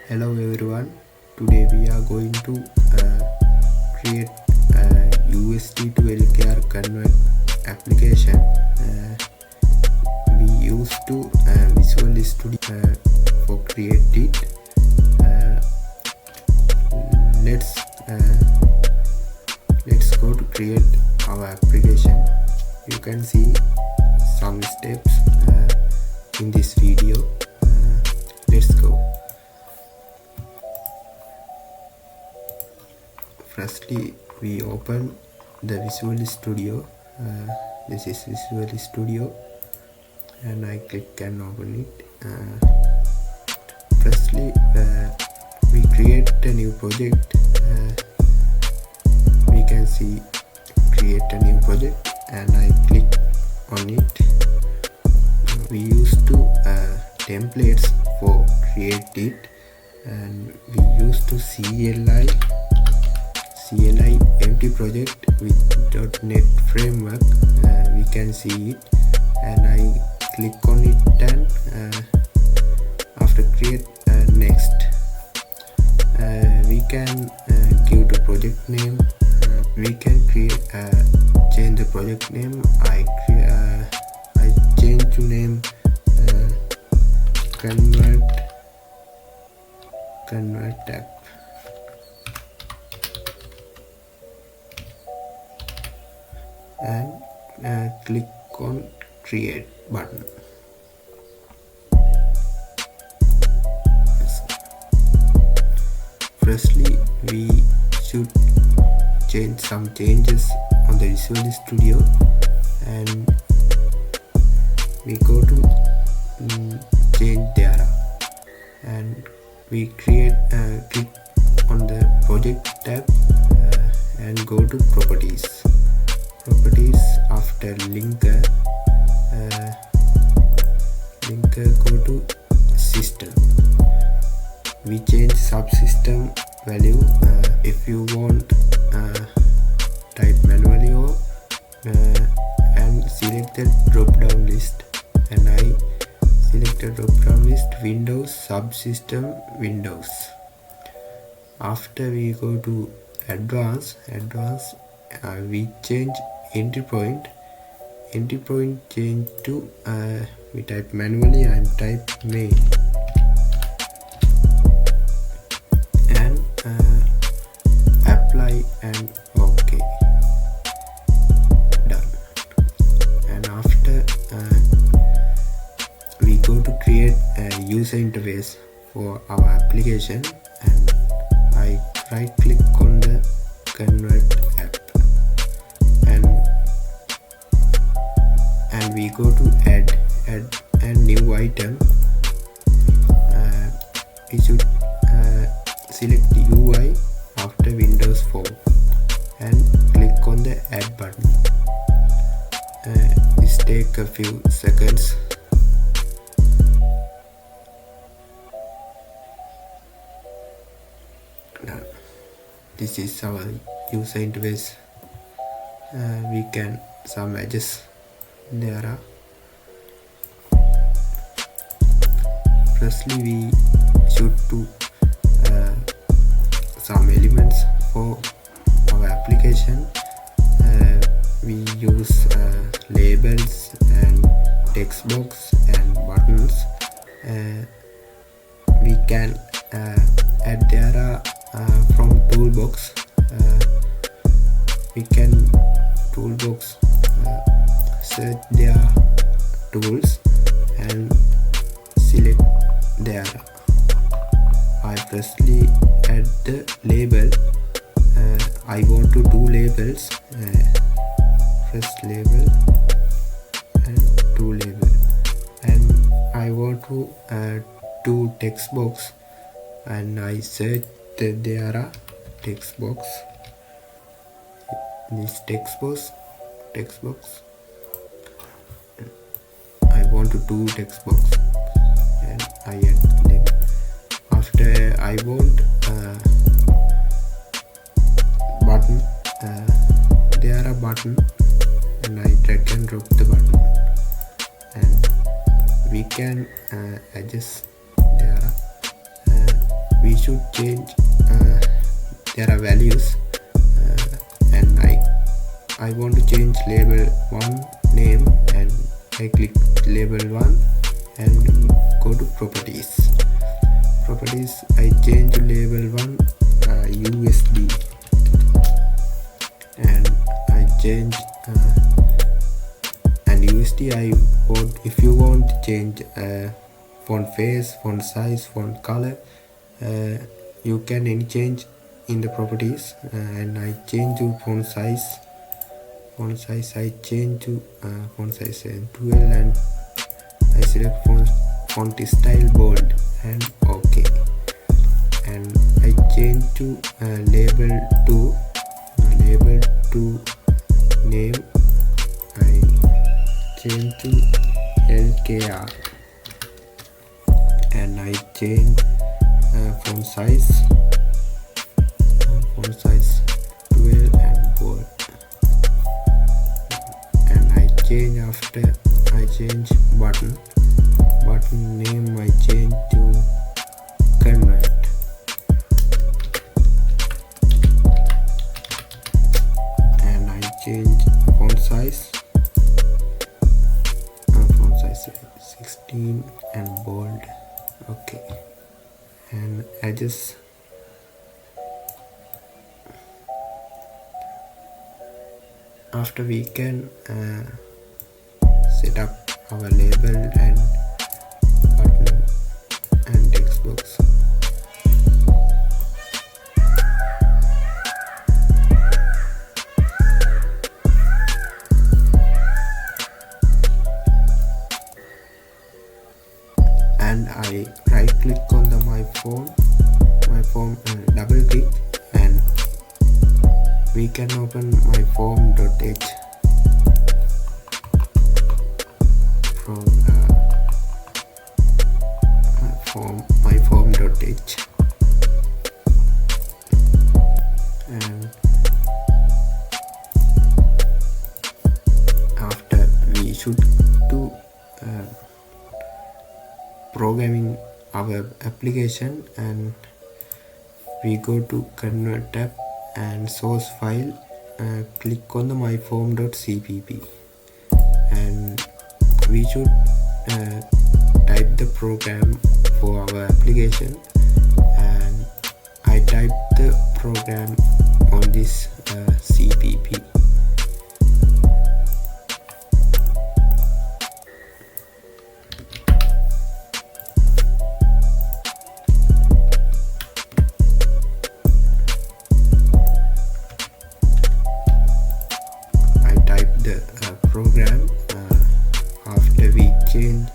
Hello everyone, today we are going to create a USD to LKR convert application. We used to Visual Studio for create it. Let's go to create our application. You can see some steps in this video. Let's go. Firstly, we open the Visual Studio. This is Visual Studio, and I click and open it. Firstly, we create a new project. We can see create a new project, and I click on it. We used to templates for create it, and we used to CLI empty project with .NET framework. We can see it, and I click on it, and after create next, we can give the project name. We can create change the project name. I change to name convert app, and click on create button. Firstly, we should change some changes on the Visual Studio, and we go to change data, and we create click on the project tab and go to properties. After linker go to system. We change subsystem value. If you want, type manually or and select the drop down list, and I select the drop down list Windows subsystem Windows. After we go to advanced, we change entry point change to we type manually. I type main, and apply and OK, done. And after we go to create a user interface for our application, and I right click on the convert app, and we go to add a new item. We should select UI after Windows 4 and click on the add button. This take a few seconds. This is our user interface. We can some edges there are. Firstly, we should do some elements for our application. We use labels and text box and buttons. We can add there from toolbox. We can toolbox search their tools and select there. I firstly add the label. I want to do labels. First label and two label, and I want to do text box, and I search there text box. This text box. I want to do text box, and I add them. After I want button, there are button, and I drag and drop the button, and we can adjust there. should change there are values, and I want to change label 1 name, and I click label 1 and go to properties. I change label 1 USD, and I change and USD I want. If you want to change font face, font size, font color, you can any change in the properties, and I change to font size. I change to font size 12, and I select font style bold and OK, and I change to label 2 name. I change to LKR, and I change font size 12 and bold, and I change after I change button name. I change to convert, and I change font size 16 and bold. Okay, and I just after we can set up our label and button and text box. And I right click on the my form and double click, and we can open my form.h from my form.h, and after we should do programming our application, and we go to convert tab and source file, click on the myform.cpp, and we should type the program for our application, and I type the program on this cpp. Program. After we change,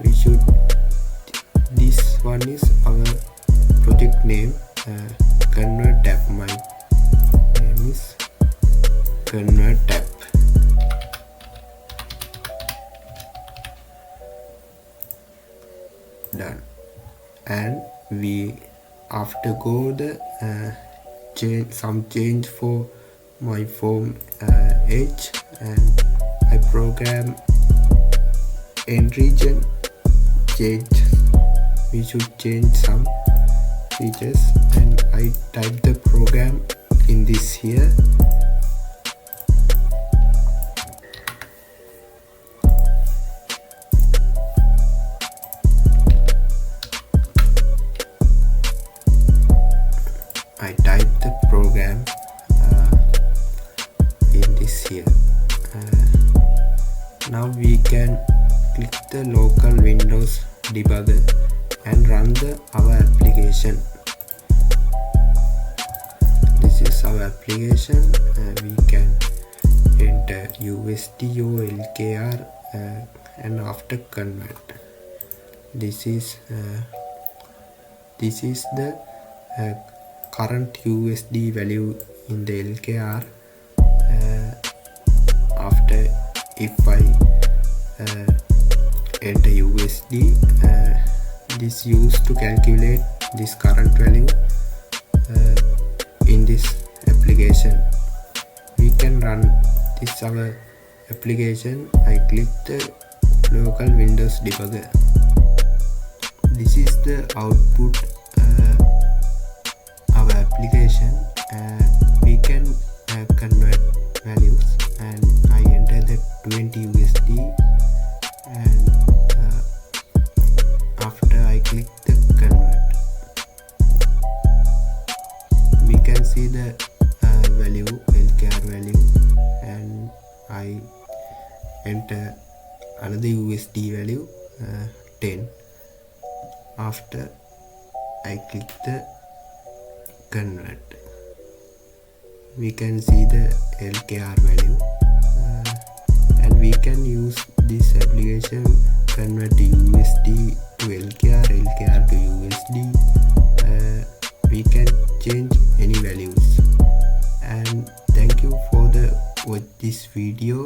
we should, this one is our project name, convert tab. My name is convert tab, done. And we after go the change for my form H, and I program end region change. We should change some features, and I type the program in this here. I type the program in this here. Now we can click the local Windows debugger and run our application. This is our application. We can enter USD or LKR, and after convert. This is the current USD value in the LKR. After if I enter USD, this used to calculate this current value in this application. We can run this our application. I click the local Windows debugger. this is the output our application. We can convert values, and I enter the 20 USD, and after I click the convert, we can see the value, LKR value, and I enter another USD value 10. After I click the convert, we can see the LKR value, and we can use this application convert USD to LKR, LKR to USD. We can change any values. And thank you for the watch this video.